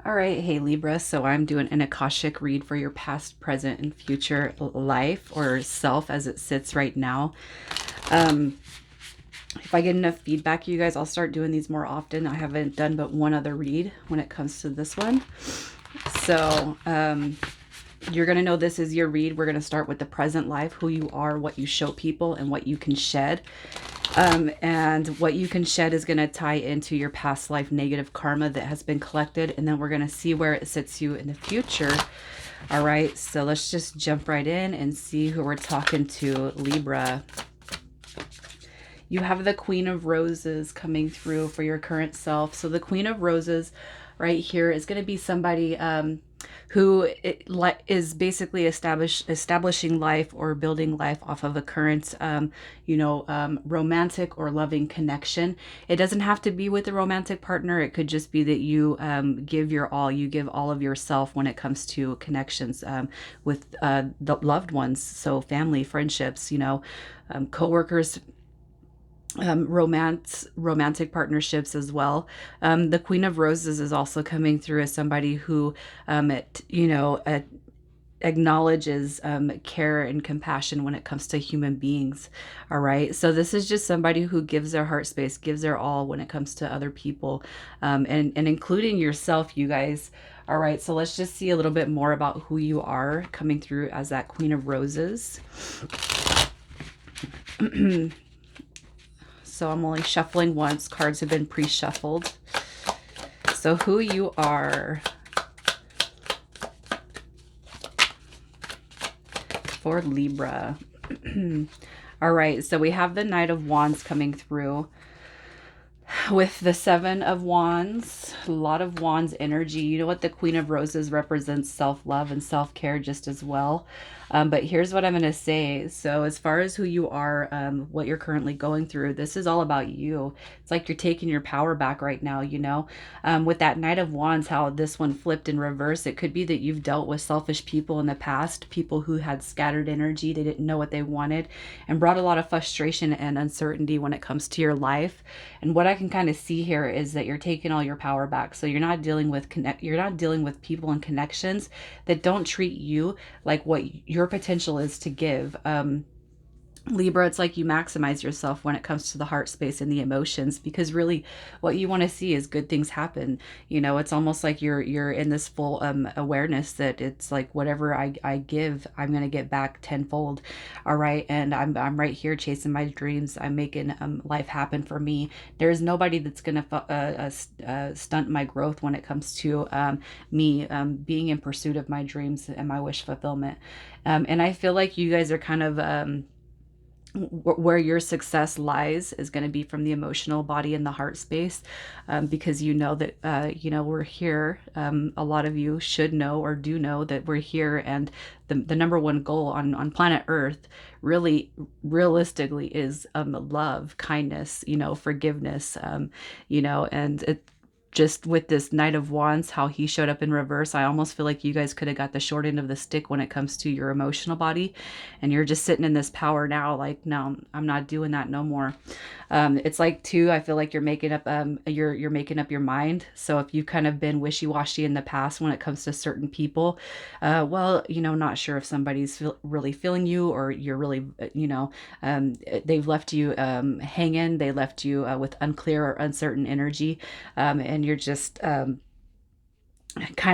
All right, hey Libra. So I'm doing an Akashic read for your past, present, and future life or self as it sits right now. Um, if I get enough feedback, you guys, I'll start doing these more often. I haven't done but one other read when it comes to this one. So you're going to know this is your read. We're going to start with the present life, who you are, what you show people, and what you can shed. And what you can shed is going to tie into your past life negative karma that has been collected. And then we're going to see where it sits you in the future. All right, so let's just jump right in and see who we're talking to, Libra. You have the Queen of Roses coming through for your current self. So the Queen of Roses right here is going to be somebody who is basically establishing life or building life off of a current, romantic or loving connection. It doesn't have to be with a romantic partner. It could just be that you give your all. You give all of yourself when it comes to connections with the loved ones. So family, friendships, coworkers, romantic partnerships as well. The Queen of Roses is also coming through as somebody who acknowledges care and compassion when it comes to human beings. All right, so this is just somebody who gives their heart space, gives their all when it comes to other people, and including yourself, you guys. All right, so let's just see a little bit more about who you are coming through as that Queen of Roses. So I'm only shuffling once. Cards have been pre-shuffled. So who you are for Libra. All right, so we have the Knight of Wands coming through with the Seven of Wands, a lot of Wands energy. You know what? The Queen of Roses represents self-love and self-care just as well. But here's what I'm going to say. So as far as who you are, what you're currently going through, this is all about you. It's like you're taking your power back right now, with that Knight of Wands, how this one flipped in reverse. It could be that you've dealt with selfish people in the past, people who had scattered energy. They didn't know what they wanted and brought a lot of frustration and uncertainty when it comes to your life. And what I can kind of see here is that you're taking all your power back. So you're not dealing with people and connections that don't treat you like what your potential is to give. Libra, it's like you maximize yourself when it comes to the heart space and the emotions, because really what you want to see is good things happen. It's almost like you're in this full awareness that it's like whatever I give, I'm going to get back tenfold. All right. And I'm right here chasing my dreams. I'm making life happen for me. There's nobody that's going to stunt my growth when it comes to me being in pursuit of my dreams and my wish fulfillment. And I feel like you guys are kind of where your success lies is going to be from the emotional body and the heart space, because that we're here. A lot of you should know or do know that we're here, and the number one goal on planet Earth really realistically is love, kindness, forgiveness, and it just with this Knight of Wands, how he showed up in reverse, I almost feel like you guys could have got the short end of the stick when it comes to your emotional body. And you're just sitting in this power now, like, no, I'm not doing that no more. It's like too, I feel like you're making up you're making up your mind. So if you've kind of been wishy-washy in the past when it comes to certain people, not sure if somebody's really feeling you, or you're really, they've left you hanging, they left you with unclear or uncertain energy, and you're just kind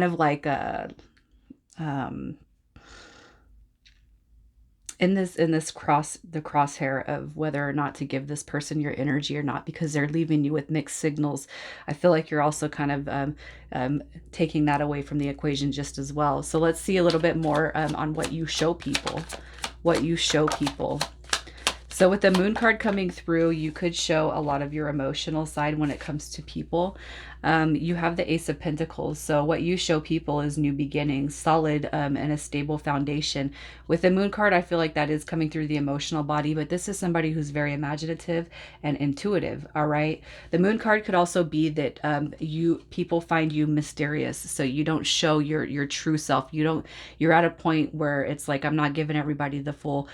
of like um, in this crosshair of whether or not to give this person your energy or not, because they're leaving you with mixed signals. I feel like you're also kind of taking that away from the equation just as well. So let's see a little bit more on what you show people. So with the Moon card coming through, you could show a lot of your emotional side when it comes to people. You have the Ace of Pentacles. So what you show people is new beginnings, solid and a stable foundation. With the Moon card, I feel like that is coming through the emotional body, but this is somebody who's very imaginative and intuitive. All right. The Moon card could also be that people find you mysterious, so you don't show your true self. You're at a point where it's like, I'm not giving everybody the full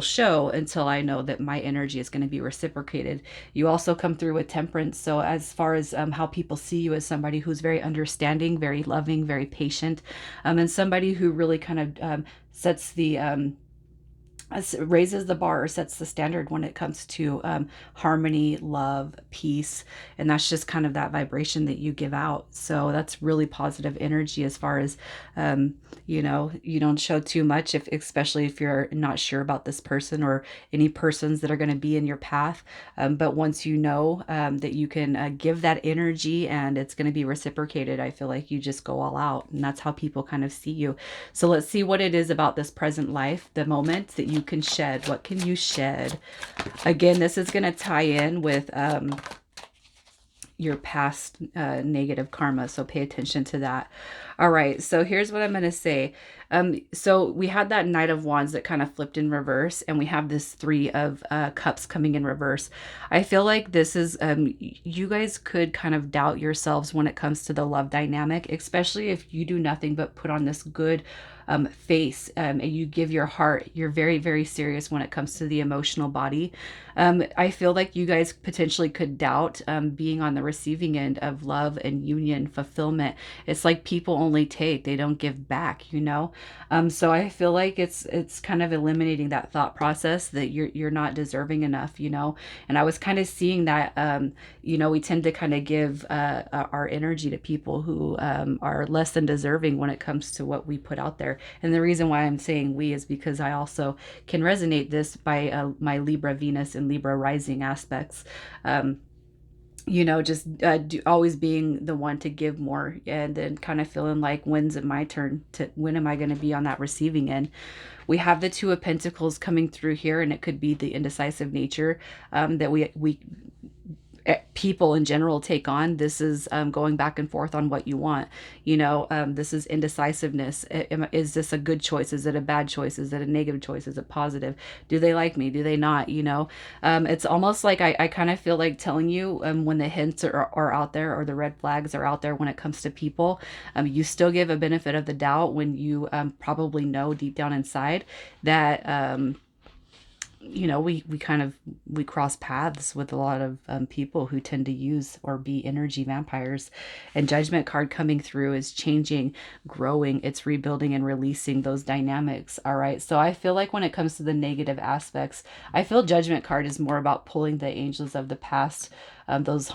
show until I know that my energy is going to be reciprocated. You also come through with Temperance. So as far as how how people see you as somebody who's very understanding, very loving, very patient, and somebody who really kind of sets the raises the bar or sets the standard when it comes to harmony, love, peace. And that's just kind of that vibration that you give out. So that's really positive energy as far as, you know, you don't show too much, if especially if you're not sure about this person or any persons that are going to be in your path. But once you know that you can give that energy and it's going to be reciprocated, I feel like you just go all out. And that's how people kind of see you. So let's see what it is about this present life, the moment that you can shed. What can you shed? Again, this is going to tie in with your past negative karma, so pay attention to that. All right, so here's what I'm going to say. So we had that Knight of Wands that kind of flipped in reverse, and we have this Three of Cups coming in reverse. I feel like this is, you guys could kind of doubt yourselves when it comes to the love dynamic, especially if you do nothing but put on this good face, and you give your heart. You're very, very serious when it comes to the emotional body. I feel like you guys potentially could doubt being on the receiving end of love and union, fulfillment. It's like people only take, they don't give back, you know? So I feel like it's kind of eliminating that thought process that you're not deserving enough, you know? And I was kind of seeing that, you know, we tend to kind of give our energy to people who are less than deserving when it comes to what we put out there. And the reason why I'm saying we is because I also can resonate this by my Libra Venus and Libra rising aspects. You know, just always being the one to give more, and then kind of feeling like, when's it my turn? When am I going to be on that receiving end? We have the Two of Pentacles coming through here, and it could be the indecisive nature that we people in general take on. This is going back and forth on what you want. You know, this is indecisiveness. Is this a good choice? Is it a bad choice? Is it a negative choice? Is it positive? Do they like me? Do they not? You know, it's almost like I kind of feel like telling you when the hints are out there, or the red flags are out there when it comes to people. You still give a benefit of the doubt when you probably know deep down inside that you know, we cross paths with a lot of people who tend to use or be energy vampires. And Judgment card coming through is changing, growing, it's rebuilding and releasing those dynamics. All right, so I feel like when it comes to the negative aspects, I feel Judgment card is more about pulling the angels of the past, those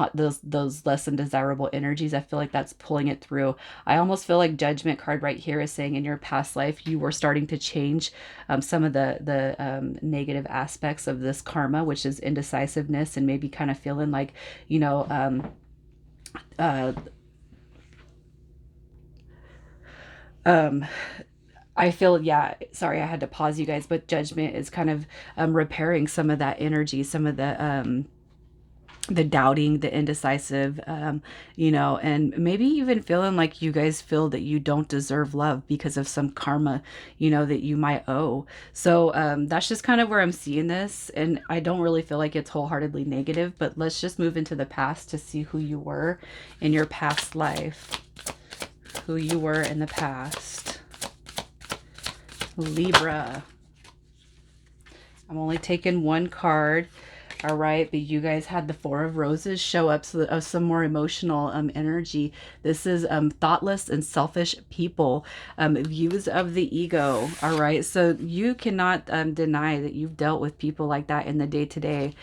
less than desirable energies. I feel like that's pulling it through. I almost feel like Judgment card right here is saying in your past life you were starting to change some of the negative aspects of this karma, which is indecisiveness, and maybe kind of feeling like, you know, I feel, yeah, sorry, I had to pause you guys, but Judgment is kind of repairing some of that energy, some of the doubting, the indecisive, you know, and maybe even feeling like you guys feel that you don't deserve love because of some karma, you know, that you might owe. So that's just kind of where I'm seeing this. And I don't really feel like it's wholeheartedly negative, but let's just move into the past to see who you were in your past life. Who you were in the past. Libra. I'm only taking one card. All right, but you guys had the Four of Roses show up, so some more emotional energy. This is thoughtless and selfish people, views of the ego. All right, so you cannot deny that you've dealt with people like that in the day-to-day.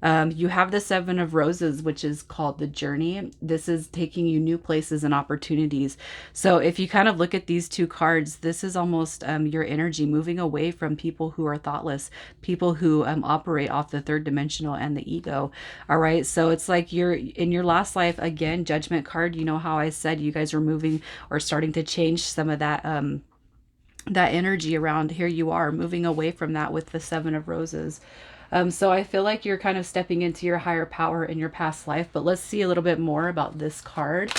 You have the Seven of Roses, which is called the journey. This is taking you new places and opportunities. So if you kind of look at these two cards, this is almost your energy moving away from people who are thoughtless, people who operate off the third dimensional and the ego. All right. So it's like you're in your last life, again, Judgment card. You know how I said you guys are moving or starting to change some of that, that energy around. Here you are moving away from that with the Seven of Roses. So I feel like you're kind of stepping into your higher power in your past life, but let's see a little bit more about this card.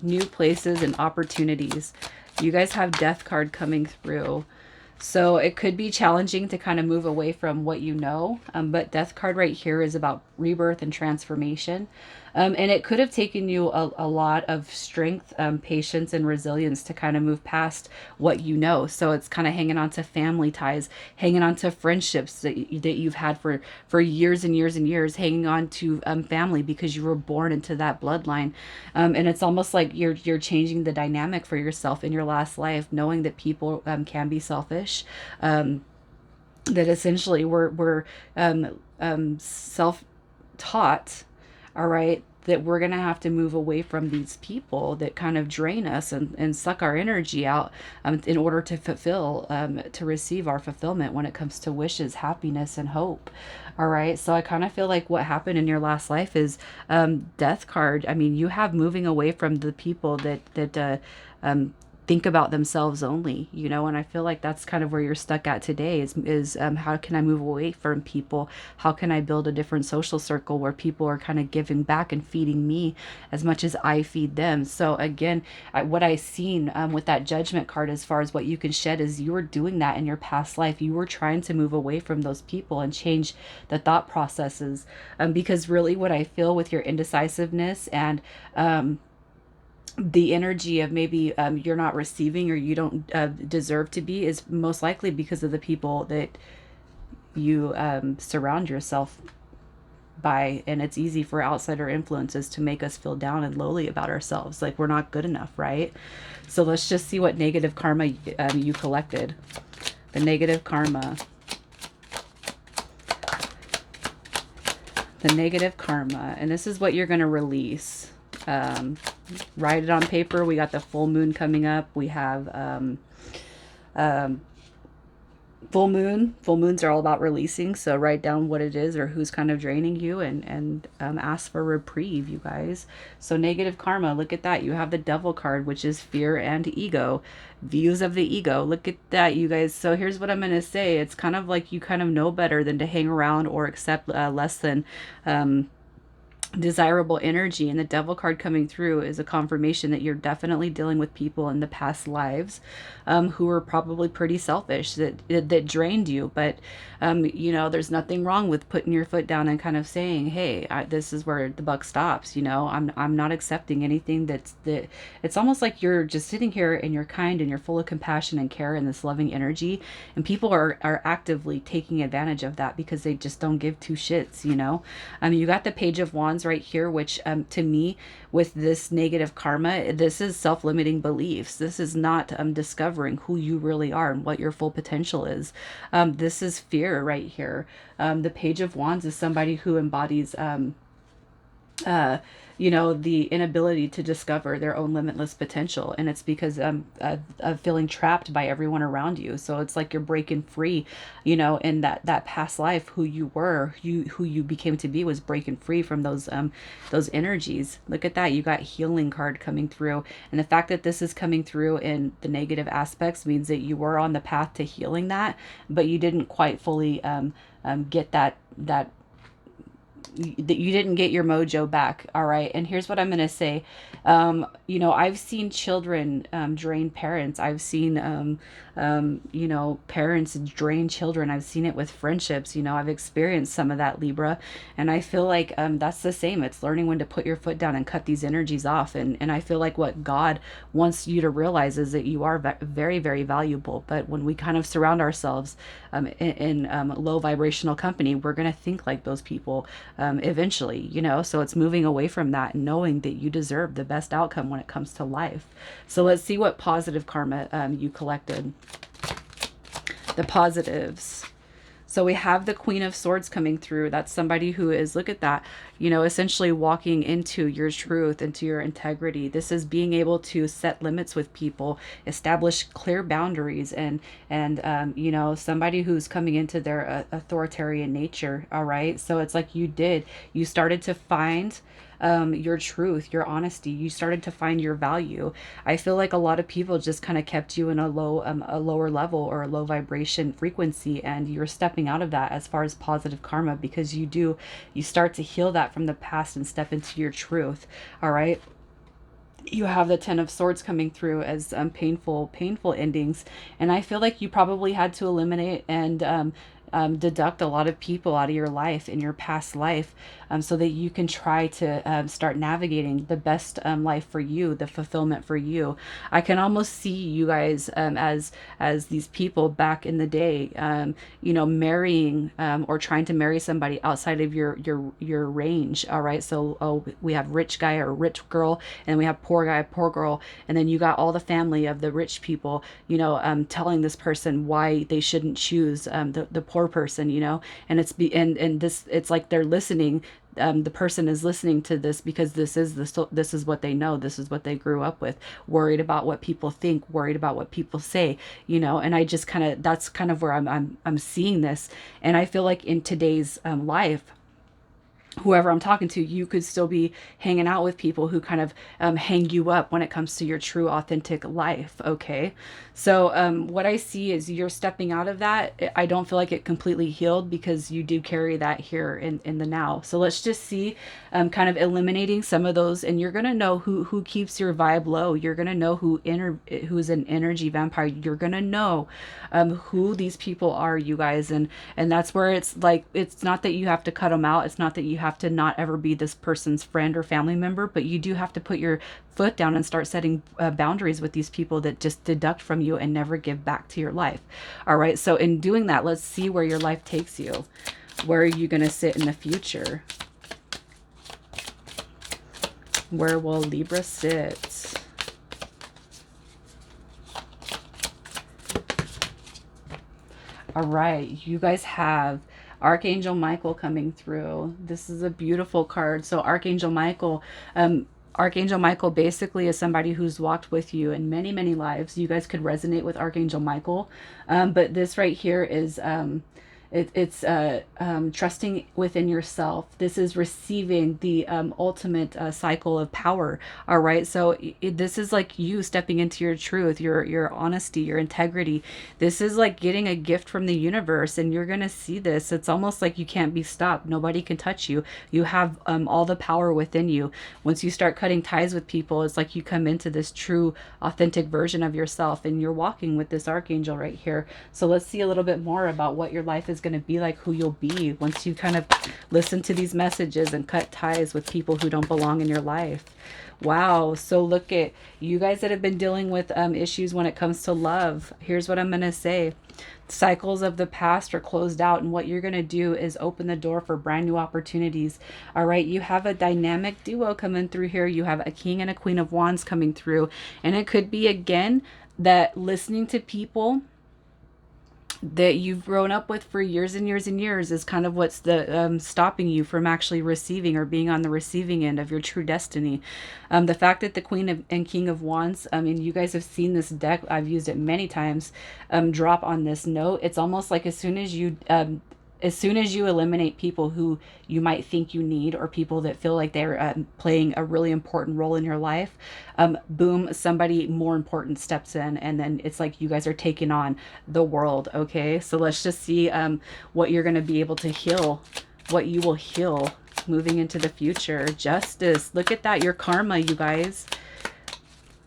New places and opportunities. You guys have Death card coming through. So it could be challenging to kind of move away from what you know, but Death card right here is about rebirth and transformation. And it could have taken you a lot of strength, patience, and resilience to kind of move past what you know. So it's kind of hanging on to family ties, hanging on to friendships that you've had for years and years and years, hanging on to family because you were born into that bloodline. And it's almost like you're changing the dynamic for yourself in your last life, knowing that people can be selfish. That essentially we're self taught, all right, that we're going to have to move away from these people that kind of drain us and suck our energy out, in order to fulfill, to receive our fulfillment when it comes to wishes, happiness, and hope. All right. So I kind of feel like what happened in your last life is, death card. I mean, you have moving away from the people that think about themselves only, and I feel like that's kind of where you're stuck at today is how can I move away from people? How can I build a different social circle where people are kind of giving back and feeding me as much as I feed them? So again, what I seen, with that judgment card, as far as what you can shed, is you were doing that in your past life. You were trying to move away from those people and change the thought processes, because really what I feel with your indecisiveness and, the energy of maybe, you're not receiving, or you don't deserve to be, is most likely because of the people that you surround yourself by. And it's easy for outsider influences to make us feel down and lowly about ourselves, like we're not good enough, right? So let's just see what negative karma you collected. The negative karma. The negative karma. And this is what you're going to release. Write it on paper. We got the full moon coming up. We have um, full moon. Full moons are all about releasing. So write down what it is or who's kind of draining you, and ask for reprieve, you guys. So negative karma. Look at that. You have the devil card, which is fear and ego. Views of the ego. Look at that, you guys. So here's what I'm going to say. It's kind of like you kind of know better than to hang around or accept less than desirable energy. And the devil card coming through is a confirmation that you're definitely dealing with people in the past lives, who were probably pretty selfish, that drained you. But there's nothing wrong with putting your foot down and kind of saying, hey, this is where the buck stops. I'm not accepting anything that it's almost like you're just sitting here and you're kind and you're full of compassion and care and this loving energy, and people are actively taking advantage of that because they just don't give two shits. You got the Page of Wands right here, which, to me, with this negative karma, this is self-limiting beliefs. This is not discovering who you really are and what your full potential is. This is fear right here. The Page of Wands is somebody who embodies, uh, the inability to discover their own limitless potential. And it's because of feeling trapped by everyone around you. So it's like you're breaking free, in that past life, who you were, who you became to be, was breaking free from those energies. Look at that. You got healing card coming through. And the fact that this is coming through in the negative aspects means that you were on the path to healing that, but you didn't quite fully get that you didn't get your mojo back. All right. And here's what I'm going to say. I've seen children drain parents. I've seen, parents drain children. I've seen it with friendships. I've experienced some of that, Libra. And I feel like that's the same. It's learning when to put your foot down and cut these energies off. And I feel like what God wants you to realize is that you are very, very valuable. But when we kind of surround ourselves in low vibrational company, we're going to think like those people eventually, so it's moving away from that and knowing that you deserve the best outcome when it comes to life. So let's see what positive karma you collected. The positives. So we have the Queen of Swords coming through. That's somebody who is, look at that, essentially walking into your truth, into your integrity. This is being able to set limits with people, establish clear boundaries, and somebody who's coming into their authoritarian nature. All right. So it's like you started to find your truth, your honesty. You started to find your value. I feel like a lot of people just kind of kept you in a lower level or a low vibration frequency, and you're stepping out of that as far as positive karma, because you start to heal that from the past and step into your truth. All right. You have the Ten of Swords coming through as painful endings, and I feel like you probably had to eliminate and deduct a lot of people out of your life in your past life, so that you can try to start navigating the best life for you, the fulfillment for you. I can almost see you guys as these people back in the day, marrying or trying to marry somebody outside of your range. All right, so we have rich guy or rich girl, and we have poor guy, poor girl, and then you got all the family of the rich people, telling this person why they shouldn't choose the poor person, and and this, it's like they're listening. The person is listening to this because this is what they know, this is what they grew up with, worried about what people think, worried about what people say, and I just kind of, that's kind of where I'm seeing this. And I feel like in today's life, whoever I'm talking to, you could still be hanging out with people who kind of hang you up when it comes to your true authentic life. Okay. So what I see is you're stepping out of that. I don't feel like it completely healed because you do carry that here in the now. So let's just see kind of eliminating some of those, and you're going to know who keeps your vibe low. You're going to know who's an energy vampire. You're going to know who these people are, you guys. And that's where it's like, it's not that you have to cut them out. It's not that you have to not ever be this person's friend or family member, but you do have to put your foot down and start setting boundaries with these people that just deduct from you and never give back to your life. All right. So in doing that, let's see where your life takes you. Where are you going to sit in the future? Where will Libra sit? All right. You guys have Archangel Michael coming through. This is a beautiful card. So Archangel Michael basically is somebody who's walked with you in many, many lives. You guys could resonate with Archangel Michael. But this right here is it's trusting within yourself. This is receiving the ultimate cycle of power. All right. So this is like you stepping into your truth, your honesty, your integrity. This is like getting a gift from the universe, and you're going to see this. It's almost like you can't be stopped. Nobody can touch you. You have all the power within you. Once you start cutting ties with people, it's like you come into this true, authentic version of yourself, and you're walking with this archangel right here. So let's see a little bit more about what your life is going to be like, who you'll be once you kind of listen to these messages and cut ties with people who don't belong in your life. Wow. So look at you guys that have been dealing with issues when it comes to love. Here's what I'm going to say. Cycles of the past are closed out, and what you're going to do is open the door for brand new opportunities. All right. You have a dynamic duo coming through here. You have a king and a queen of wands coming through, and it could be again that listening to people that you've grown up with for years and years and years is kind of what's the stopping you from actually receiving or being on the receiving end of your true destiny. The fact that the and king of wands, I mean, you guys have seen this deck, I've used it many times, drop on this note. It's almost like as soon as you eliminate people who you might think you need, or people that feel like they're playing a really important role in your life, boom, somebody more important steps in, and then it's like you guys are taking on the world. Okay, so let's just see what you're going to be able to heal, what you will heal moving into the future. Justice, look at that, your karma, you guys.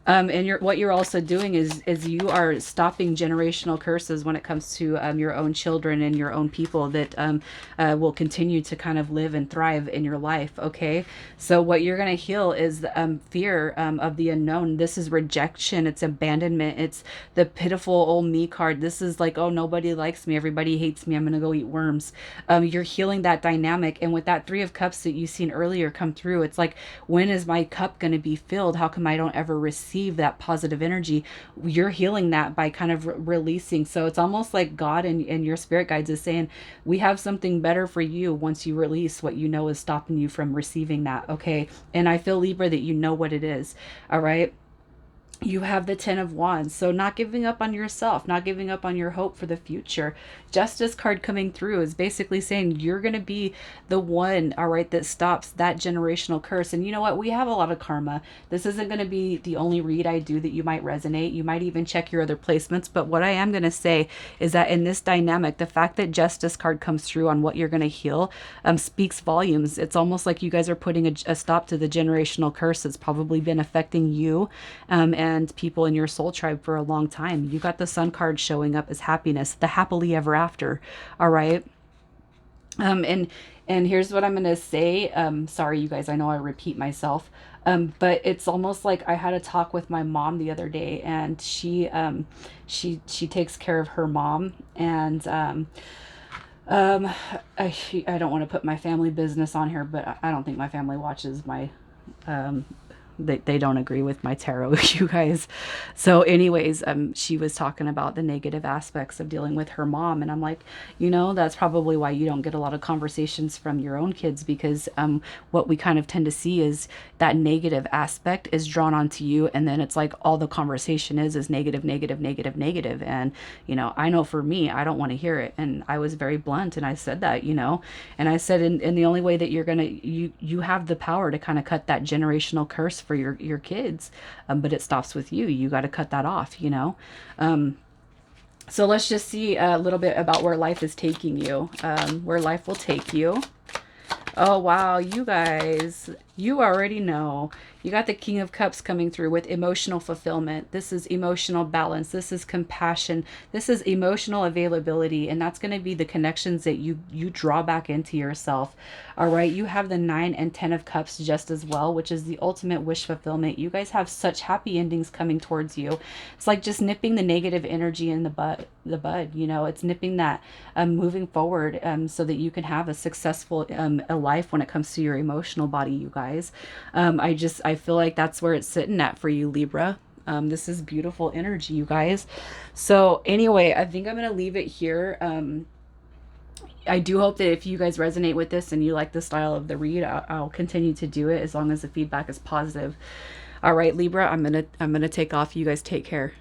And what you're also doing is you are stopping generational curses when it comes to your own children and your own people that will continue to kind of live and thrive in your life. Okay, so what you're going to heal is the fear of the unknown. This is rejection. It's abandonment. It's the pitiful old me card. This is like, oh, nobody likes me. Everybody hates me. I'm going to go eat worms. You're healing that dynamic. And with that 3 of Cups that you've seen earlier come through, it's like, when is my cup going to be filled? How come I don't ever receive that positive energy? You're healing that by kind of releasing. So it's almost like God and your spirit guides is saying, we have something better for you once you release what you know is stopping you from receiving that. Okay, and I feel, Libra, that you know what it is. All right. You have the 10 of wands. So not giving up on yourself, not giving up on your hope for the future. Justice card coming through is basically saying you're going to be the one, all right, that stops that generational curse. And you know what? We have a lot of karma. This isn't going to be the only read I do that you might resonate. You might even check your other placements. But what I am going to say is that in this dynamic, the fact that justice card comes through on what you're going to heal speaks volumes. It's almost like you guys are putting a stop to the generational curse that's probably been affecting you and and people in your soul tribe for a long time. You got the Sun card showing up as happiness, the happily ever after. All right. Um, and and here's what I'm gonna say. Sorry, you guys. I know I repeat myself. But it's almost like I had a talk with my mom the other day, and she takes care of her mom, and um, I don't want to put my family business on here, but I don't think my family watches my um they don't agree with my tarot, you guys. So anyways, she was talking about the negative aspects of dealing with her mom, and I'm like, that's probably why you don't get a lot of conversations from your own kids, because what we kind of tend to see is that negative aspect is drawn onto you, and then it's like all the conversation is negative, negative, negative, negative. And I know for me, I don't want to hear it, and I was very blunt, and I said that, and I said, and the only way that you have the power to kind of cut that generational curse for your kids, but it stops with you. You got to cut that off, so let's just see a little bit about where life is taking you, where life will take you. Oh, wow, you guys, you already know. You got the King of Cups coming through with emotional fulfillment. This is emotional balance. This is compassion. This is emotional availability. And that's going to be the connections that you draw back into yourself. All right. You have the 9 and 10 of Cups just as well, which is the ultimate wish fulfillment. You guys have such happy endings coming towards you. It's like just nipping the negative energy in the bud. It's nipping that, moving forward, so that you can have a successful a life when it comes to your emotional body, you guys. I feel like that's where it's sitting at for you, Libra. This is beautiful energy, you guys. So anyway, I think I'm going to leave it here. I do hope that if you guys resonate with this and you like the style of the read, I'll continue to do it as long as the feedback is positive. All right, Libra, I'm going to take off. You guys take care.